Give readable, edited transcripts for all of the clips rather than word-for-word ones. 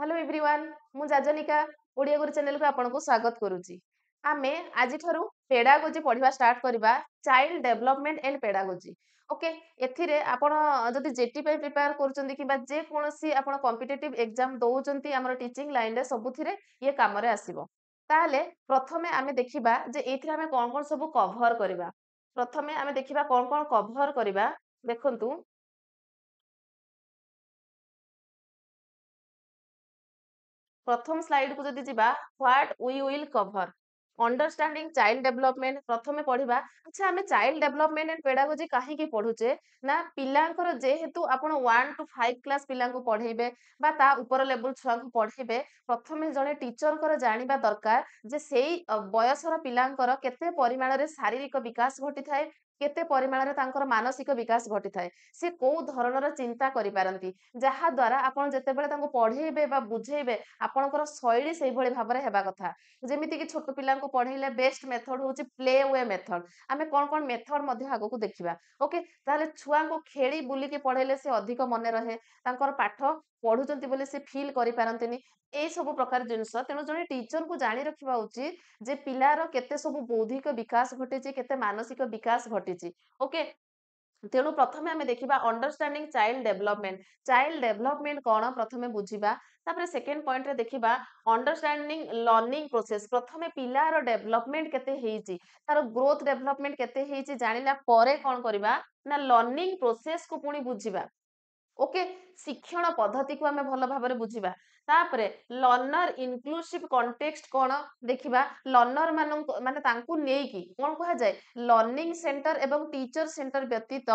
Hello everyone मु जाजनिका ओडिया गुरु channel को आपनको स्वागत करूची। आमे आज ठारू पेडागोजी पढ़िबा स्टार्ट करबा child development and pedagogy. Okay एथिरे आपण जदि जेटी पे प्रिपेयर करूचंदी किबा जे कोनोसी आपण कॉम्पिटिटिव एग्जाम दोउचंती हमर टीचिंग लाइन रे सबुथिरे ये काम रे आसीबो। ताले प्रथमे आमे देखिबा जे एथिरे आमे कोन कोन सब कवर करबा। प्रथमे आमे देखिबा कोन कोन कवर करबा। देखंतु प्रथम स्लाइड को जदि जिबा what we will cover understanding child development प्रथमे पढ़िबा। अच्छा आमे चाइल्ड डेवलपमेंट एंड पेडागोजी काहे की पढुचे ना पिलांकर जेहेतु आपण 1 टू 5 क्लास पिलांको पढेबे बा ता ऊपर लेवल छुआ को पढेबे प्रथमे जने टीचर कर जानिबा दरकार जे सेई बयसर पिलांकर केते परिमाण रे शारीरिक विकास घटी थाए केते परिमाण रे तांकर मानसिक विकास घटी थाए से को धरणर चिंता करि पारंती जहा द्वारा आपण जते बेले तांको पढेबे बा बुझेबे आपणकर शैली सेही भली भाबरे हेबा कथा। जेमिति कि छोट पिलांको पढेइले बेस्ट मेथड होची प्ले वे मेथड। आमे कोन कोन मेथड मध्ये आगो को देखिबा। ओके ताले छुआ को खेली बुली के पढेइले से अधिक मने रहे तांकर पाठ पढुचंती बोले से फील करि पारंतिनी ए सब प्रकार जिंस तेनु जने टीचर को जानि रखिबा उचित जे पिलार केते सब बौद्धिक विकास घटेछि केते मानसिक विकास घटेछि। ओके तेणु प्रथमे आमे देखिबा अंडरस्टैंडिंग चाइल्ड डेवलपमेंट कोन प्रथमे बुझिबा। तापर सेकेंड पॉइंट रे देखिबा अंडरस्टैंडिंग लर्निंग प्रोसेस प्रथमे पिलार डेवलपमेंट केते हेइची तार ग्रोथ डेवलपमेंट केते हेइची जानिला परे कोन करबा ना लर्निंग प्रोसेस को पुनी बुझिबा। ओके शिक्षण पद्धति को आमे भल भाबरे बुझिबा। तापरे लर्नर इनक्लूसिव कॉन्टेक्स्ट कोन देखिबा लर्नर माने तांकु नेकी कोन कहा जाय लर्निंग सेंटर एवं टीचर सेंटर व्यतीत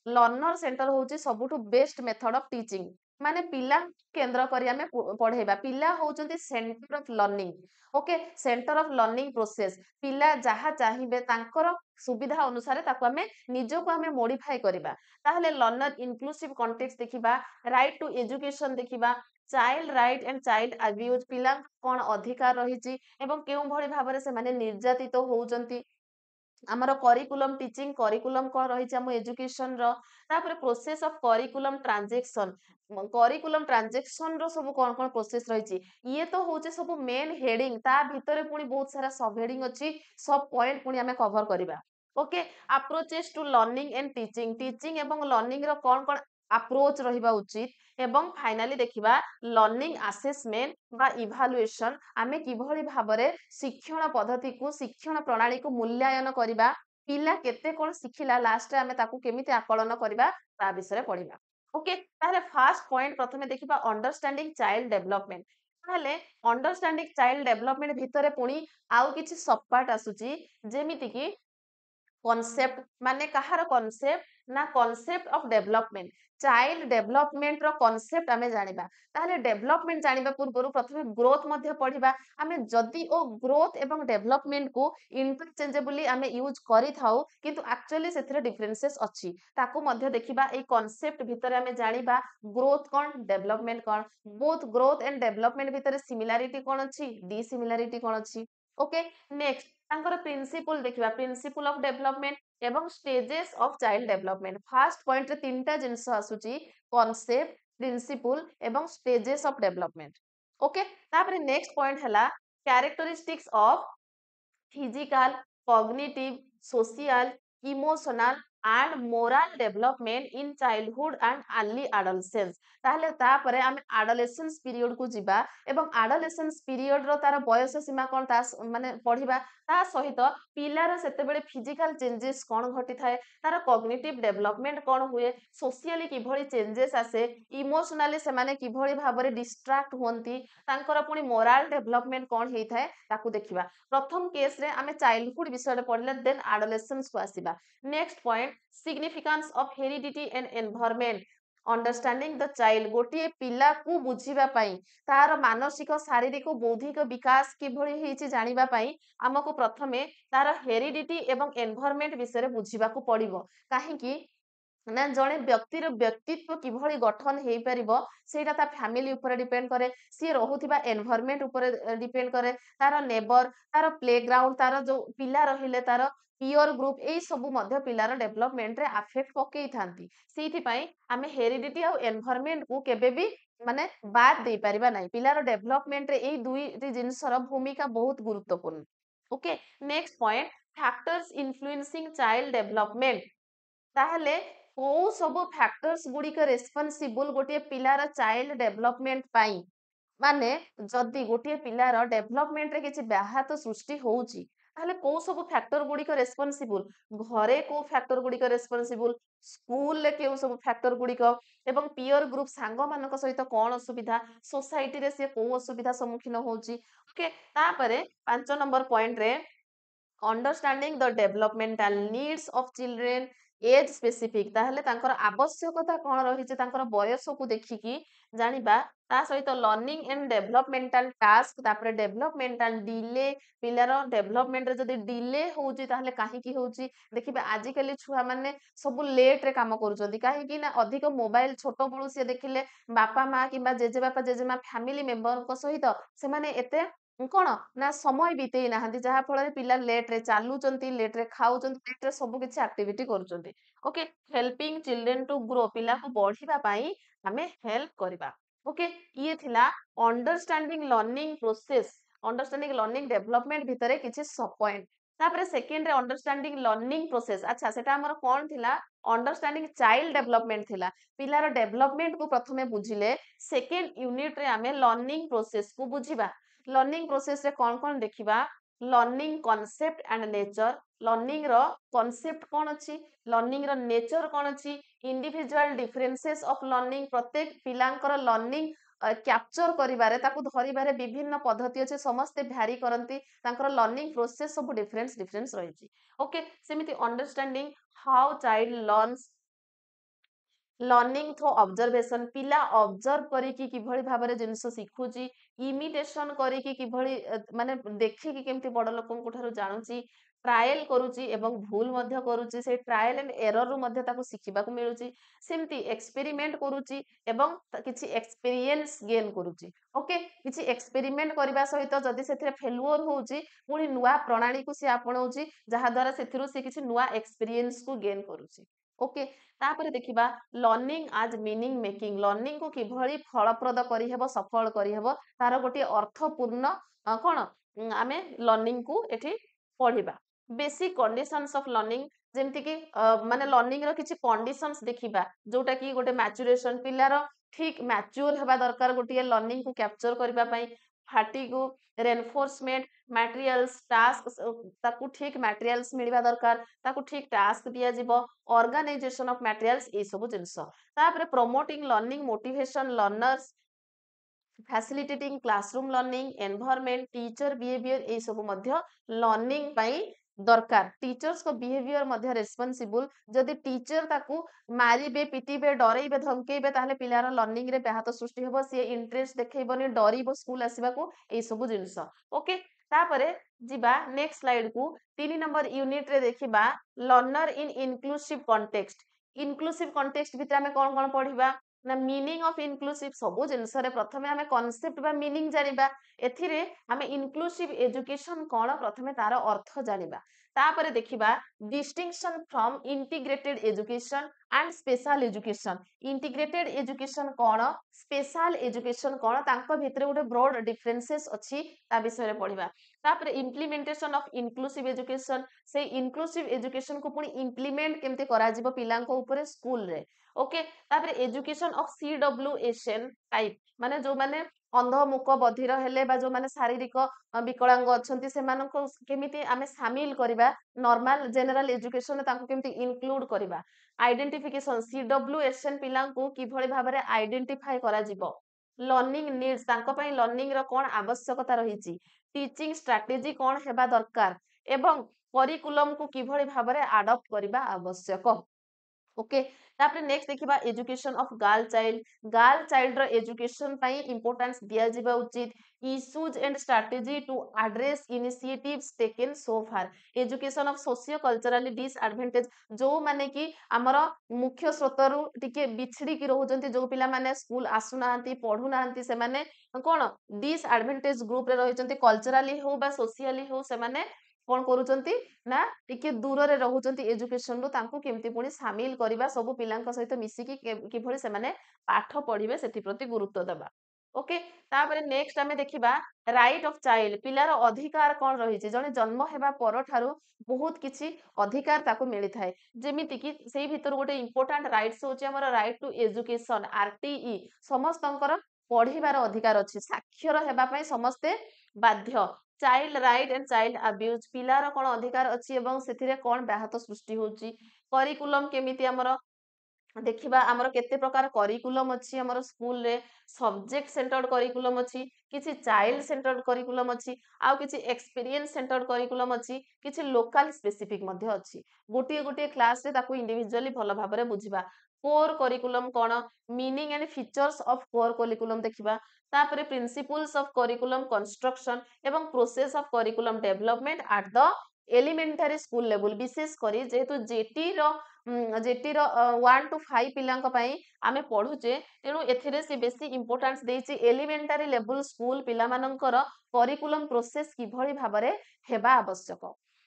लर्नर सेंटर होची सबुठु बेस्ट मेथड ऑफ टीचिंग माने पिला केंद्र करी आमे पढेबा पिला होचंती centre of learning. Okay centre of learning process पिला जहा चाहिबे तांकर सुविधा अनुसार ताको आमे निजो को आमे मॉडिफाई करबा। ताहले लर्नर इनक्लूसिव कॉन्टेक्स्ट देखिबा राइट टू एजुकेशन देखिबा child right and child abuse पिला कोन अधिकार रहिची एवं केउ भली भाबरे से माने निर्यातित होउचंती आमर करिकुलम टीचिंग करिकुलम कोन रहिची हम एजुकेशन रो। तापर प्रोसेस ऑफ करिकुलम ट्रांजैक्शन रो सब कोन कोन प्रोसेस रहिची ये तो होचे सब मेन हेडिंग ता भितरे पुनी बहुत सारा सब हेडिंग अछि सब पॉइंट पुनी हमें कवर करिबा। Okay approaches to learning and teaching एवं लर्निंग रो कोन कोन अप्रोच रहिबा उचित एवं फाइनली देखिबा लर्निंग असेसमेंट बा इभालुएशन आमे किभली भाबरे शिक्षण पद्धति को शिक्षण प्रणाली को मूल्यांकन करिबा पिला केते कोन सिखिला लास्ट रे आमे ताकू केमिति आकलन करिबा ता विषय पढिबा। ओके ताहले फर्स्ट पॉइंट प्रथमे देखिबा अंडरस्टैंडिंग चाइल्ड डेवलपमेंट। ताहले अंडरस्टैंडिंग चाइल्ड डेवलपमेंट भितरे पुनी आउ किछि सब पार्ट आसुची जेमिति कि कॉन्सेप्ट माने कहार कॉन्सेप्ट ना concept of development child development रो कॉन्सेप्ट आमे जानिबा। ताहले डेवलपमेंट जानिबा पूर्वरु प्रथमे ग्रोथ मध्ये पढिबा आमे जदी ओ ग्रोथ एवं डेवलपमेंट को इंटरचेंजेबली आमे यूज करि थाउ किंतु एक्चुअली सेथिरे डिफरेंसेस अछि ताकू मध्ये देखिबा ए कॉन्सेप्ट भितरे आमे जानिबा ग्रोथ कोन डेवलपमेंट कोन बोथ ग्रोथ एंड डेवलपमेंट भितरे सिमिलरिटी कोन अछि डिसिमिलरिटी कोन अछि। ओके नेक्स्ट तांकर प्रिंसिपल देखिबा प्रिंसिपल ऑफ डेवलपमेंट एवं stages of child development first point रे तीनटा जिंस आसुची कॉन्सेप्ट प्रिंसिपल एवं स्टेजेस ऑफ डेवलपमेंट। ओके तापर नेक्स्ट पॉइंट हला characteristics of physical cognitive social emotional and moral development in childhood and early adolescence. ताहले तापरे हम एडोलेसेंस पीरियड को जिबा एवं एडोलेसेंस पीरियड रो तार बयस सीमा कोन ता माने पढिबा ता सहित पिलार सेते बेले फिजिकल चेंजेस कोन घटी थाए तार कॉग्निटिव डेवलपमेंट कोन हुए सोशली किभली चेंजेस आसे इमोशनली से माने किभली भाबरे डिस्ट्रैक्ट होंती तांकर पुनी मोरल डेवलपमेंट कोन हेई थाए ताकू देखिबा। प्रथम केस रे आमे चाइल्डहुड विषय पढ़ले देन एडोलेसेंस को आसीबा। Next point significance of heredity and environment understanding the child गोटे पिला को बुझिबा पई तार मानसिक शारीरिक बौद्धिक विकास किभली हेइछि जानिबा पई हमको प्रथमे तार हेरिडिटी एवं एनवायरनमेंट विषय बुझिबा को पड़िबो काहे कि ନା ଜଣେ ବ୍ୟକ୍ତିର ବ୍ୟକ୍ତିତ୍ୱ କିଭଳି ଗଠନ ହେଇପାରିବ ସେଇଟା ତା ଫ୍ୟାମିଲି ଉପରେ ଡିପେଣ୍ଡ କରେ, ସିଏ ରହୁଥିବା ଏନଭାରମେଣ୍ଟ ଉପରେ ଡିପେଣ୍ଡ କରେ, ତାର ନେବର, ତାର ପ୍ଲେଗ୍ରାଉଣ୍ଡ, ତାର ଯୋଉ ପିଲା ରହିଲେ ତାର ପିୟର ଗ୍ରୁପ, ଏଇ ସବୁ ମଧ୍ୟ ପିଲାର ଡେଭଲପମେଣ୍ଟରେ ଆଫେକ୍ଟ ପକେଇଥାନ୍ତି। ସେଇଥିପାଇଁ ଆମେ ହେରିଡିଟି ଆଉ ଏନଭାରମେଣ୍ଟକୁ କେବେ ବି ମାନେ ବାଦ ଦେଇପାରିବା ନାହିଁ। ପିଲାର ଡେଭଲପମେଣ୍ଟରେ ଏଇ ଦୁଇଟି ଜିନିଷର ଭୂମିକା ବହୁତ ଗୁରୁତ୍ୱପୂର୍ଣ୍ଣ। Okay, next point, factors influencing child development. ତାହେଲେ କୋଉ ସବୁ ଫ୍ୟାକ୍ଟର୍ସ ଗୁଡିକ ରେସ୍ପନ୍ସିବୁଲ ଗୋଟିଏ ପିଲାର ଚାଇଲ୍ଡ ଡେଭଲପମେଣ୍ଟ ପାଇଁ? ମାନେ ଯଦି ଗୋଟିଏ ପିଲାର ଡେଭଲପମେଣ୍ଟରେ କିଛି ବ୍ୟାଘାତ ସୃଷ୍ଟି ହଉଛି ତାହେଲେ କୋଉ ସବୁ ଫ୍ୟାକ୍ଟର ଗୁଡିକ ରେସ୍ପନ୍ସିବୁଲ? ଘରେ କୋଉ ଫ୍ୟାକ୍ଟର ଗୁଡିକ ରେସ୍ପନ୍ସିବୁଲ, ସ୍କୁଲରେ କେଉଁ ସବୁ ଫ୍ୟାକ୍ଟର ଗୁଡିକ, ଏବଂ ପିୟର ଗ୍ରୁପ ସାଙ୍ଗମାନଙ୍କ ସହିତ କଣ ଅସୁବିଧା, ସୋସାଇଟିରେ ସିଏ କୋଉ ଅସୁବିଧା ସମ୍ମୁଖୀନ ହଉଛି। ଓକେ, ତାପରେ 5 ନମ୍ବର ପଏଣ୍ଟରେ understanding the developmental needs of children age specific, ତାହେଲେ ତାଙ୍କର ଆବଶ୍ୟକତା କଣ ରହିଛି ତାଙ୍କର ବୟସକୁ ଦେଖିକି ଜାଣିବା। ତା ସହିତ ଲର୍ଣ୍ଣିଂ ଆଣ୍ଡ ଡେଭଲପମେଣ୍ଟାଲ ଟାସ୍କ, ତାପରେ ଡେଭଲପମେଣ୍ଟାଲ ଡିଲେ, ପିଲାର ଡେଭଲପମେଣ୍ଟରେ ଯଦି ଡିଲେ ହଉଛି ତାହେଲେ କାହିଁକି ହଉଛି? ଦେଖିବେ ଆଜିକାଲି ଛୁଆମାନେ ସବୁ ଲେଟରେ କାମ କରୁଛନ୍ତି, କାହିଁକି ନା ଅଧିକ ମୋବାଇଲ ଛୋଟ ବେଳୁ ସିଏ ଦେଖିଲେ ବାପା ମା କିମ୍ବା ଜେଜେବାପା ଜେଜେମା ଫ୍ୟାମିଲି ମେମ୍ବରଙ୍କ ସହିତ ସେମାନେ ଏତେ କଣ ନା ସମୟ ବିତେଇ ନାହାନ୍ତି, ଯାହା ଫଳରେ ପିଲା ଲେଟରେ ଚାଲୁଛନ୍ତି, ଲେଟରେ ଖାଉଛନ୍ତି, ଲେଟରେ ସବୁ କିଛି ଆକ୍ଟିଭିଟି କରୁଛନ୍ତି। Okay, helping children to grow, ପିଲାକୁ ବଢିବା ପାଇଁ ଆମେ ହେଲ୍ପ କରିବା। ଓକେ, ଇଏ ଥିଲା understanding learning process, understanding learning development ଭିତରେ କିଛି ପଏଣ୍ଟ। ତାପରେ ସେକେଣ୍ଡରେ ଅଣ୍ଡରଷ୍ଟାଣ୍ଡିଂ ଲର୍ଣ୍ଣିଂ ପ୍ରୋସେସ, ଆଚ୍ଛା ସେଟା ଆମର କଣ ଥିଲା? ଅଣ୍ଡରଷ୍ଟାଣ୍ଡିଂ ଚାଇଲ୍ଡ ଡେଭଲପମେଣ୍ଟ ଥିଲା, ପିଲାର ଡେଭଲପମେଣ୍ଟକୁ ପ୍ରଥମେ ବୁଝିଲେ, ସେକେଣ୍ଡ ୟୁନିଟରେ ଆମେ ଲର୍ଣ୍ଣିଂ ପ୍ରୋସେସକୁ ବୁଝିବା। ଲର୍ଣ୍ଣିଂ ପ୍ରୋସେସରେ କଣ କଣ ଦେଖିବା? Learning concept and nature, learning ର କନସେପ୍ଟ କଣ ଅଛି, ଲର୍ଣ୍ଣିଂ ର ନେଚର କଣ ଅଛି, ଇଣ୍ଡିଭିଜୁଆଲ ଡିଫରେନ୍ସେସ୍ ଅଫ ଲର୍ଣ୍ଣିଂ, ପ୍ରତ୍ୟେକ ପିଲାଙ୍କର ଲର୍ଣ୍ଣିଂ କ୍ୟାପଚର କରିବାରେ, ତାକୁ ଧରିବାରେ ବିଭିନ୍ନ ପଦ୍ଧତି ଅଛି, ସମସ୍ତେ ଭ୍ୟାରି କରନ୍ତି, ତାଙ୍କର ଲର୍ଣ୍ଣିଂ ପ୍ରୋସେସ ସବୁ ଡିଫରେନ୍ସ ରହିଛି। ଓକେ, ସେମିତି understanding how child learns, learning through observation, ପିଲା ଅବଜର୍ଭ କରିକି କିଭଳି ଭାବରେ ଜିନିଷ ଶିଖୁଛି, ଇମିଟେସନ କରିକି କିଭଳି ମାନେ ଦେଖିକି କେମିତି ବଡ ଲୋକଙ୍କ ଠାରୁ ଜାଣୁଛି, ଟ୍ରାଏଲ କରୁଛି ଏବଂ ଭୁଲ ମଧ୍ୟ କରୁଛି, ସେଇ ଟ୍ରାଏଲ ଆଣ୍ଡ ଏରରରୁ ମଧ୍ୟ ତାକୁ ଶିଖିବାକୁ ମିଳୁଛି, ସେମିତି ଏକ୍ସପେରିମେଣ୍ଟ କରୁଛି ଏବଂ କିଛି ଏକ୍ସପିରିଏନ୍ସ ଗେନ୍ କରୁଛି। ଓକେ, କିଛି ଏକ୍ସପେରିମେଣ୍ଟ କରିବା ସହିତ ଯଦି ସେଥିରେ ଫେଲୁଅର ହଉଛି ପୁଣି ନୂଆ ପ୍ରଣାଳୀକୁ ସେ ଆପଣଉଛି, ଯାହା ଦ୍ୱାରା ସେଥିରୁ ସେ କିଛି ନୂଆ ଏକ୍ସପିରିଏନ୍ସକୁ ଗେନ୍ କରୁଛି। ଓକେ, ତାପରେ ଦେଖିବା ଲର୍ଣ୍ଣିଂ ଆଜ ମିନିଂ ମେକିଂ, ଲର୍ଣ୍ଣିଂ କୁ କିଭଳି ଫଳପ୍ରଦ କରିହେବ, ସଫଳ କରିହେବ, ତାର ଗୋଟିଏ ଅର୍ଥପୂର୍ଣ୍ଣ କଣ ଆମେ ଲର୍ଣ୍ଣିଂ କୁ ଏଠି ପଢିବା। ବେସିକ କଣ୍ଡିସନସ ଅଫ ଲର୍ଣ୍ଣିଂ, ଯେମିତି କି ମାନେ ଲର୍ଣ୍ଣିଂ ର କିଛି କଣ୍ଡିସନସ ଦେଖିବା, ଯୋଉଟା କି ଗୋଟେ ମ୍ୟାଚୁରେସନ, ପିଲାର ଠିକ ମ୍ୟାଚୁର ହେବା ଦରକାର ଗୋଟିଏ ଲର୍ଣ୍ଣିଂ କୁ କ୍ୟାପଚର କରିବା ପାଇଁ। ଫାଟିଗୁ, ରେନଫୋର୍ସମେଣ୍ଟ, ମ୍ୟାଟେରିଆଲ୍ସ, ଟାସ୍କ, ତାକୁ ଠିକ ମ୍ୟାଟେରିଆଲ୍ସ ମିଳିବା ଦରକାର, ତାକୁ ଠିକ ଟାସ୍କ ଦିଆଯିବ, ଅର୍ଗାନାଇଜେସନ ଅଫ ମ୍ୟାଟେରିଆଲ୍ସ, ଏଇ ସବୁ ଜିନିଷ। ତାପରେ promoting learning motivation learners, facilitating classroom learning, environment, teacher behaviour, ଏଇ ସବୁ ମଧ୍ୟ ଲର୍ଣ୍ଣିଂ ପାଇଁ ଦରକାର। ଟିଚର୍ସଙ୍କ ବିହେଭିୟର ମଧ୍ୟ ରେସ୍ପନ୍ସିବୁଲ, ଯଦି ଟିଚର ତାକୁ ମାରିବେ, ପିଟିବେ, ଡରେଇବେ, ଧମକେଇବେ, ତାହେଲେ ପିଲାର ଲର୍ଣ୍ଣିଂ ରେ ବ୍ୟାହତ ସୃଷ୍ଟି ହେବ, ସିଏ ଇଣ୍ଟରେଷ୍ଟ ଦେଖେଇବନି, ଡରିବ ସ୍କୁଲ ଆସିବାକୁ, ଏଇ ସବୁ ଜିନିଷ। ଓକେ, ତାପରେ ଯିବା ନେକ୍ସଟ ସ୍ଲାଇଡ କୁ। 3 ନମ୍ବର ୟୁନିଟ ରେ ଦେଖିବା ଲର୍ନର ଇନ ଇନକ୍ଲୁସିଭ କଣ୍ଟେକ୍ସଟ। ଇନକ୍ଲୁସିଭ କଣ୍ଟେକ୍ସଟ ଭିତରେ ଆମେ କଣ କଣ ପଢିବା ନା ମିନିଂ ଅଫ ଇନକ୍ଲୁସିଭ, ସବୁ ଜିନିଷରେ ପ୍ରଥମେ ଆମେ କନସେପ୍ଟ ବା ମିନିଂ ଜାଣିବା, ଏଥିରେ ଆମେ ଇନକ୍ଲୁସିଭ ଏଜୁକେସନ କଣ ପ୍ରଥମେ ତାର ଅର୍ଥ ଜାଣିବା। ତାପରେ ଦେଖିବା distinction from integrated education and special education. Integrated education କଣ, ସ୍ପେଶାଲ ଏଜୁକେସନ କଣ, ତାଙ୍କ ଭିତରେ ଗୋଟେ ବ୍ରଡ ଡିଫରେନ୍ସେସ୍ ଅଛି, ତା ବିଷୟରେ ପଢିବା। ତାପରେ ଇମ୍ପ୍ଲିମେଣ୍ଟେସନ ଅଫ ଇନକ୍ଲୁସିଭ ଏଜୁକେସନ, ସେଇ ଇନକ୍ଲୁସିଭ ଏଜୁକେସନ କୁ ପୁଣି ଇମ୍ପ୍ଲିମେଣ୍ଟ କେମିତି କରାଯିବ ପିଲାଙ୍କ ଉପରେ ସ୍କୁଲରେ। ଓକେ, ତାପରେ ଏଜୁକେସନ ଅଫ CWSN ଟାଇପ, ମାନେ ଯୋଉମାନେ ଅନ୍ଧ ମୁକ ବଧିର ହେଲେ ବା ଯୋଉମାନେ ଶାରୀରିକ ବିକଳାଙ୍ଗ ଅଛନ୍ତି ସେମାନଙ୍କୁ କେମିତି ଆମେ ସାମିଲ କରିବା, ନର୍ମାଲ ଜେନେରାଲ ଏଜୁକେସନ ତାଙ୍କୁ କେମିତି ଇନକ୍ଲୁଡ କରିବା। ଆଇଡେଣ୍ଟିଫିକେସନ, CWSN ପିଲାଙ୍କୁ କିଭଳି ଭାବରେ ଆଇଡେଣ୍ଟିଫାଇ କରାଯିବ। ଲର୍ଣ୍ଣିଂ ନିଡ୍ସ, ତାଙ୍କ ପାଇଁ ଲର୍ଣ୍ଣିଂ ର କଣ ଆବଶ୍ୟକତା ରହିଛି, ଟିଚିଂ ଷ୍ଟ୍ରାଟେଜି କଣ ହେବା ଦରକାର, ଏବଂ କରିକୁଲମକୁ କିଭଳି ଭାବରେ ଆଡପ୍ଟ କରିବା ଆବଶ୍ୟକ। ओके तापर नेक्स्ट देखिबा एजुकेशन ऑफ गर्ल चाइल्ड रो एजुकेशन पई इंपोर्टेंस दिया जिबा उचित issues and strategy to address initiatives taken so far education of socio culturally disadvantage जो माने कि हमर मुख्य स्रोतरु टिके बिछड़ी की रहउजंती जो पिला माने स्कूल आसु नाहंती पढु नाहंती से माने कोन डिसएडवांटेज ग्रुप रे रहिजंती कल्चरली हो बा सोशियली हो से माने कौन करूचंती ना टिके दूर रहउचंती एजुकेशन रु तांको केमती पुणी सामिल करिबा सब पिलांक सहित मिसिकी किभଳି ସେମାନେ पाठ पढ़िबे सेति प्रति गुरुत्व देबा ओके तापरे नेक्स्ट आमे देखिबा राइट ऑफ चाइल्ड पिलार अधिकार कौन रही जने जन्म हेबा पर ठारू बहुत किछि अधिकार ताको मिली थाए जेमिति कि सेही भितर गोटे इंपोर्टेंट राइट्स होचे हमर राइट टू एजुकेशन आरटीई समस्तंकर पढ़िबार अधिकार अछि साक्षर हेबा पई समस्ते बाध्य child right and child abuse पिलार कोन अधिकार अछि एवं सेथिरे कोन व्याहत सृष्टि होउची करिकुलम केमिति हमर देखिबा हमर केते प्रकार करिकुलम अछि हमर स्कूल रे सब्जेक्ट सेंटर्ड करिकुलम अछि किछि चाइल्ड सेंटर्ड करिकुलम अछि आ किछि एक्सपीरियंस सेंटर्ड करिकुलम अछि किछि लोकल स्पेसिफिक मध्ये अछि गोटिए गोटिए क्लास रे ताकू इंडिविजुअली भलो भाबरे बुझिबा कोर करिकुलम कोन meaning and features of core curriculum देखिबा तापरे प्रिंसिपल्स ऑफ करिकुलम कंस्ट्रक्शन एवं process of curriculum development at the elementary school level विशेष करी जेहेतु जेटी रो 1 टू 5 पिलांक पई आमे पढुचे तेणु एथिरे से बेसी इंपोर्टेंस देइची एलिमेंटरी लेवल स्कूल पिला मानकर करिकुलम प्रोसेस किभଳି भाबरे हेबा आवश्यक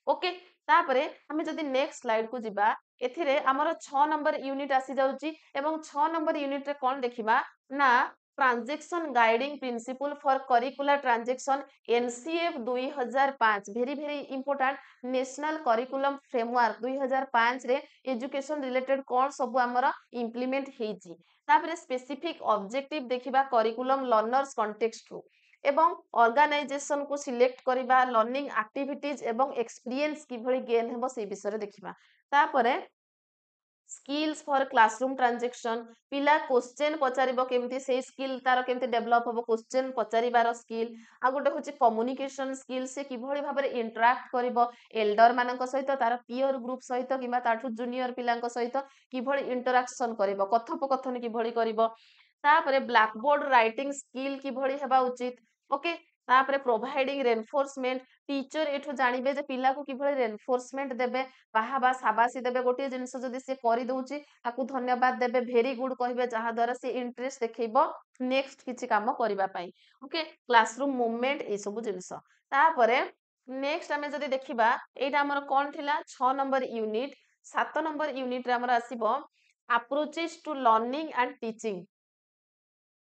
ओके तापरे हमें जदि नेक्स्ट स्लाइड को जिबा एथिरे हमर 6 नंबर यूनिट आसी जाउची एवं 6 नंबर यूनिट रे कोन देखिबा ना transaction guiding principal for curricular transaction NCF 2005 very very important national curriculum framework 2005 रे एजुकेशन रिलेटेड कोन सब हमर इंप्लीमेंट हेची तापरे स्पेसिफिक ऑब्जेक्टिव देखिबा करिकुलम लर्नर्स कॉन्टेक्स्ट रू एवं ऑर्गेनाइजेशन को सिलेक्ट करिबा लर्निंग एक्टिविटीज एवं एक्सपीरियंस किभଳି गेन हेबो से विषय रे देखिबा तापरे स्किल्स फॉर क्लासरूम ट्रांजैक्शन पिला क्वेश्चन पचारिबो केमती से स्किल तार केमती डेवलप होबो क्वेश्चन पचारिबार स्किल आ गोटे होची कम्युनिकेशन स्किल से किभଳି भाबरे इंटरैक्ट करिबो एल्डर मानक सहित तार पीयर ग्रुप सहित किबा ताठु जूनियर पिलांक सहित किभଳି इंटरैक्शन करिबो कथोपकथन किभଳି करिबो तापरे ब्लैक बोर्ड राइटिंग स्किल किभଳି हेबा उचित ओके तापरे प्रोवाइडिंग रेनफोर्समेंट टीचर एठो जानिबे जे पिला को किभଳି रेनफोर्समेंट देबे बाहाबा साबासी देबे गोटे जिंस जदि से करि दउची ताकू धन्यवाद देबे भेरी गुड कहिबे जहा द्वारा से इंटरेस्ट देखैबो नेक्स्ट किछि काम करिबा पई ओके क्लासरूम मूवमेंट ए सब जिंस तापरे नेक्स्ट हमें जदि देखिबा एटा हमर कोन थिला 6 नंबर यूनिट 7 नंबर यूनिट रे हमर आसीबो approaches to learning and teaching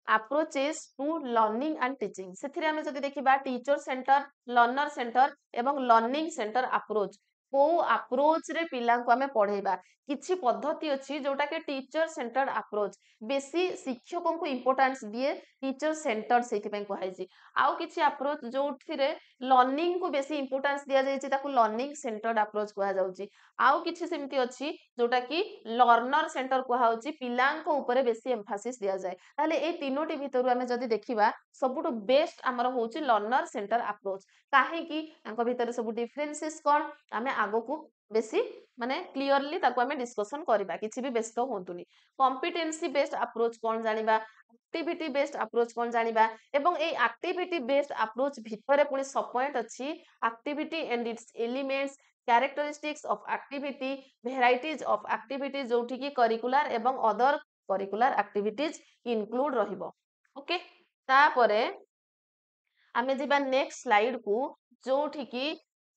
approaches to learning and teaching से आम जब देखा टीचर सेंटर लर्नर सेंटर एवं लर्निंग सेंटर अप्रोच को अप्रोच रे पिला को आमे पढ़ेबा किछि पद्धति अछि जोटा के टीचर सेंटर्ड अप्रोच बेसी शिक्षकों को इंपोर्टेंस दिए टीचर सेंटर्ड सेति पय कहै छी आउ किछि अप्रोच जोथिरे लर्निंग को बेसी इंपोर्टेंस दिया जाय छी ताकू लर्निंग सेंटर्ड अप्रोच कहै जाउ छी आउ किछि सेमति अछि जोटा कि लर्नर सेंटर कहै होची पिलांको ऊपर बेसी एम्फासिस दिया जाय ताले ए तीनोटी भितरु आमे जदि देखिबा सबुटो बेस्ट हमर होची लर्नर सेंटर अप्रोच काहे कि तांको भितर सब डिफरेंसेस कोन आमे आगो को बेसी माने क्लियरली ताको आमे डिस्कशन करबा किछि भी व्यस्त होंतुनी कॉम्पिटेंसी बेस्ड अप्रोच कोन जानिबा एक्टिविटी बेस्ड अप्रोच कोन जानिबा एवं ए एक्टिविटी बेस्ड अप्रोच भितरे पुनी सब पॉइंट अछि activity and its elements characteristics of activity varieties of activity जोठी की करिकुलर एवं अदर करिकुलर एक्टिविटीज इनक्लूड रहिबो ओके तापरे आमे जिबा नेक्स्ट स्लाइड को जोठी की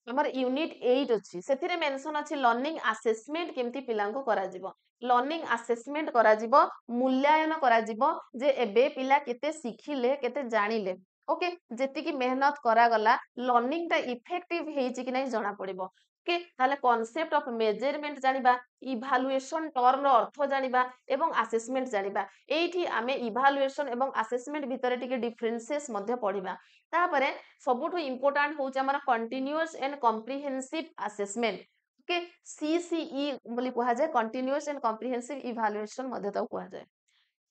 हमर यूनिट 8 अछि सेथिरे मेंशन अछि लर्निंग असेसमेंट केमती पिलांको करा जिवो लर्निंग असेसमेंट करा जिवो मूल्यांकन करा जिवो जे एबे पिला केते सिखिले केते जानिले ओके जेति की मेहनत करा गला लर्निंग ता इफेक्टिव हेछि कि नै जणा पड़िबो ओके ताले कांसेप्ट ऑफ मेजरमेंट जानिबा इवैल्यूएशन टर्म रो अर्थ जानिबा एवं असेसमेंट जानिबा एठी आमे इवैल्यूएशन एवं असेसमेंट भितरे टिके डिफरेंसेस मध्ये पढिबा तापरे सबुठु इंपोर्टेंट होउछ हमर continuous and comprehensive assessment okay CCE बोली कहा जाय कंटीन्यूअस एंड कॉम्प्रिहेंसिव इवैल्यूएशन मध्ये तो कहा जाय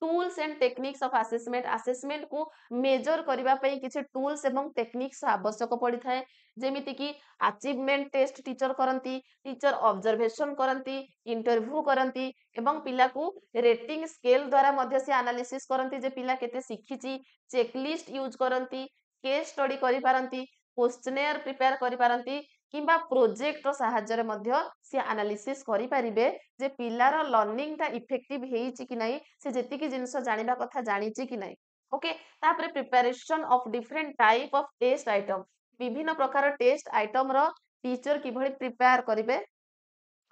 tools and techniques of assessment को मेजर करबा पई किछि टूल्स एवं टेक्निक्स आवश्यक पड़ी थाए जेमिति कि अचीवमेंट टेस्ट टीचर करंती टीचर ऑब्जर्वेशन करंती इंटरव्यू करंती एवं पिला को रेटिंग स्केल द्वारा मध्य से एनालिसिस करंती जे पिला केते शिखिची चेकलिस्ट यूज करंती केस स्टडी करि पारंती क्वेश्चनेयर प्रिपेयर करि पारंती किंबा प्रोजेक्ट साहाय्य मध्य से एनालिसिस करि परिबे जे पिलार लर्निंग टा इफेक्टिव हेइची कि नाही से जेतिकी जिंस जानिबा कथा जानिची कि नाही ओके तापरे preparation of different type of test item विभिन्न प्रकार टेस्ट आइटम रो टीचर किभଳି प्रिपेयर करिवे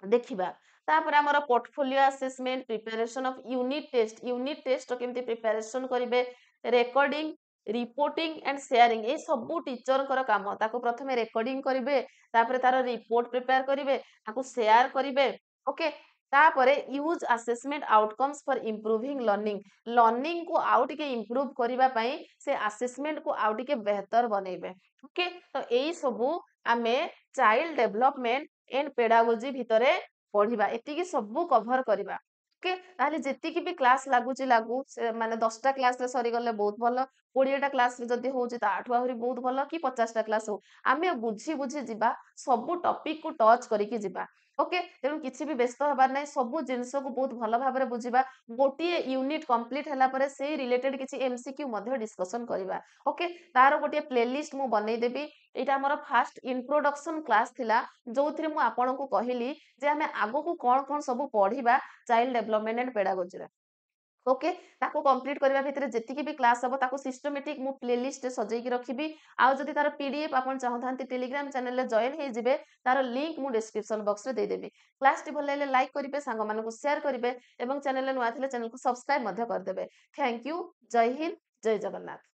देखिबा तापर हमर portfolio assessment preparation of unit test केमती प्रिपरेशन करिवे रेकॉर्डिंग रिपोर्टिंग एंड शेयरिंग ए सब टीचर कर काम ताको प्रथमे रेकॉर्डिंग करिवे तापर तार रिपोर्ट प्रिपेयर करिवे ताको शेयर करिवे ओके तापरे use assessment outcomes for improving learning को आउ टिके इंप्रूव करिबा पई से असेसमेंट को आउ टिके बेहतर बनेबे ओके तो एई सबु आमे चाइल्ड डेवलपमेंट एंड पेडागोजी भितरे पढ़िबा एतिकी सबु कवर करिबा ओके ताहले जेतिकी भी क्लास लागुची लागू से माने 10टा क्लास रे सरी गले बहुत भलो 20टा क्लास रे जदी होउची ता आठु आहुरी बहुत भलो कि 50टा क्लास हो आमे बुझी बुझी जिबा सबु टॉपिक को टच करिकि जिबा ओके तेणु किसी भी व्यस्त हबार नाही सबु जिंस को बहुत भलो भाबरे बुझिबा गोटिए यूनिट कंप्लीट हला परे से रिलेटेड किसी एमसीक्यू मध्ये डिस्कशन करिबा ओके तारो गोटिए प्लेलिस्ट मु बनै देबी एटा हमर फास्ट इंट्रोडक्शन क्लास थिला जोथिरे मु आपन को कहिली जे हमें आगो को कोन कोन सब पढ़िबा चाइल्ड डेवलपमेंट एंड पेडागोजी रे ओके ताको कंप्लीट करबा भितरे जेतिकी भी क्लास हबो ताको सिस्टमैटिक मु प्लेलिस्ट सजै की रखिबी आ जदी तार पीडीएफ आपन चाहथांती टेलीग्राम चैनल रे जॉइन हे जिवे तार लिंक मु डिस्क्रिप्शन बॉक्स रे दे देबी क्लास टी भल लागले लाइक करिवे सांग मानन को शेयर करिवे एवं चैनल रे नुआ थिले चैनल को सब्सक्राइब मध्य कर देबे थैंक यू जय हिंद जय जगन्नाथ।